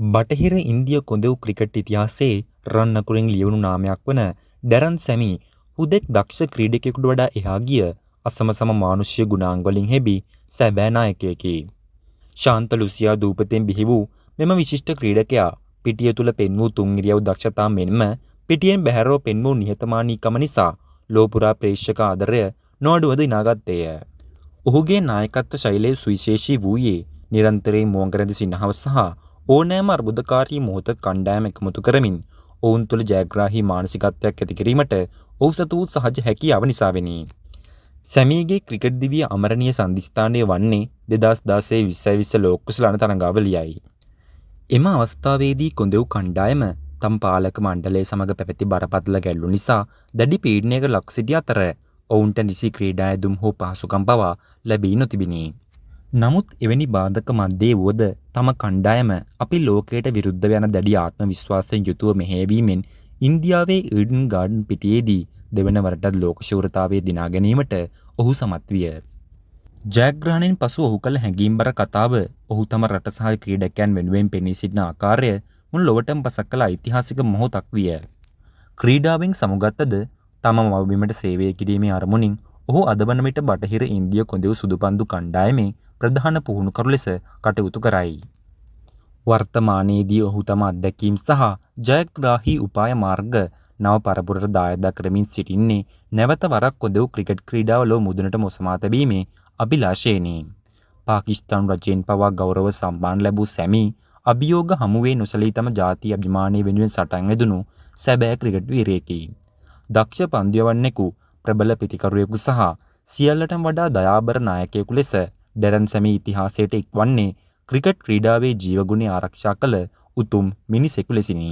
බටහිර ඉන්දිය කොඳව් ක්‍රිකට් ඉතිහාසයේ රන් අකුරින් ලියවුණු නාමයක් වන ඩැරන් සැමි හුදෙක් දක්ෂ ක්‍රීඩකයෙකුට වඩා එහා ගිය අසමසම මානුෂ්‍ය ගුණාංග වලින් හෙබි සැබෑ නායකයෙකි. ශාන්ත ලුසියා දූපතෙන් බිහි වූ මෙම විශිෂ්ට ක්‍රීඩකයා පිටිය තුල පෙන් වූ තුන් ඉරියව් දක්ෂතා මෙන්ම පිටියෙන් බැහැරව පෙන් වූ නිහතමානීකම නිසා ලෝපුරා ප්‍රේක්ෂක ආදරය නොඅඩුව දිනාගත්තේය. ඔහුගේ නායකත්ව ශෛලිය සුවිශේෂී වූයේ නිරන්තරයෙන් මුවන්කරැඳි සිනහව සහ ඕනෑම අර්බුදකාරී මොහොතක කණ්ඩායම එකමුතු කරමින් ඔවුන් තුළ ජයග්‍රාහී මානසිකත්වයක් ඇති කිරීමට ඔහු සතු වූ සහජ හැකියාව නිසාවෙනි. සැමීගේ ක්‍රිකට් දිවිය අමරණීය සන්ධිස්ථානය වන්නේ 2016 2020 ලෝක කුසලාන තරඟාවලියයි. එම අවස්ථාවේදී කොඳව් කණ්ඩායම තම පාලක මණ්ඩලය සමග පැවති බරපතල ගැටලු නිසා දැඩි පීඩනයකට ලක් සිටි අතර ඔවුන්ට නිසි ක්‍රීඩා ඇඳුම් හෝ පහසුකම් පවා ලැබී නොතිබිණි. නමුත් එවැනි බාධක මැද්දේ වුවද තම කණ්ඩායම අපි ලෝකයට විරුද්ධව යන දැඩි ආත්ම විශ්වාසයෙන් යුතුව මෙහෙයවීමෙන් ඉන්දියාවේ ඊඩන් ගාඩන් පිටියේදී දෙවන වරටත් ලෝක ශූරතාවය දිනා ගැනීමට ඔහු සමත් විය. ජයග්‍රහණයෙන් පසු ඔහු කළ හැඟීම්බර කතාව ඔහු තම රට සහ ක්‍රීඩකයන් වෙනුවෙන් පෙනී සිටින ආකාරය මුළු ලොවටම පසක් කළ ඓතිහාසික මොහොතක් විය. ක්‍රීඩාවෙන් සමුගත්තද තම මවබිමට සේවය කිරීමේ අරමුණින් ඔහු අද වන විට බටහිර ඉන්දිය කොඳව් සුදුපන්දු කණ්ඩායමේ ප්‍රධාන පුහුණුකරු ලෙස කටයුතු කරයි. වර්තමානයේදී ඔහු තම අත්දැකීම් සහ ජයග්‍රාහී උපාය මාර්ග නව පරපුරට දායද කරමින් සිටින්නේ නැවත වරක් කොඳව් ක්‍රිකට් ක්‍රීඩාව ලොව මුදුනට මොසමා තැබීමේ අභිලාෂයෙනි. පාකිස්තාන් රජයෙන් පවා ගෞරව සම්මාන ලැබූ සැමි අභියෝග හමුවේ නොසලී තම ජාතිය අභිමානය වෙනුවෙන් සටන් ඇදුණු සැබෑ ක්‍රිකට් වීරයෙකි. දක්ෂ පන්දු යවන්නෙකු, ප්‍රබල පිතිකරුවෙකු සහ සියල්ලටම වඩා දයාබර නායකයෙකු ලෙස ඩැරන් සැමි ඉතිහාසයට එක්වන්නේ ක්‍රිකට් ක්‍රීඩාවේ ජීවගුණය ආරක්ෂා කළ උතුම් මිනිසෙකු ලෙසිනි.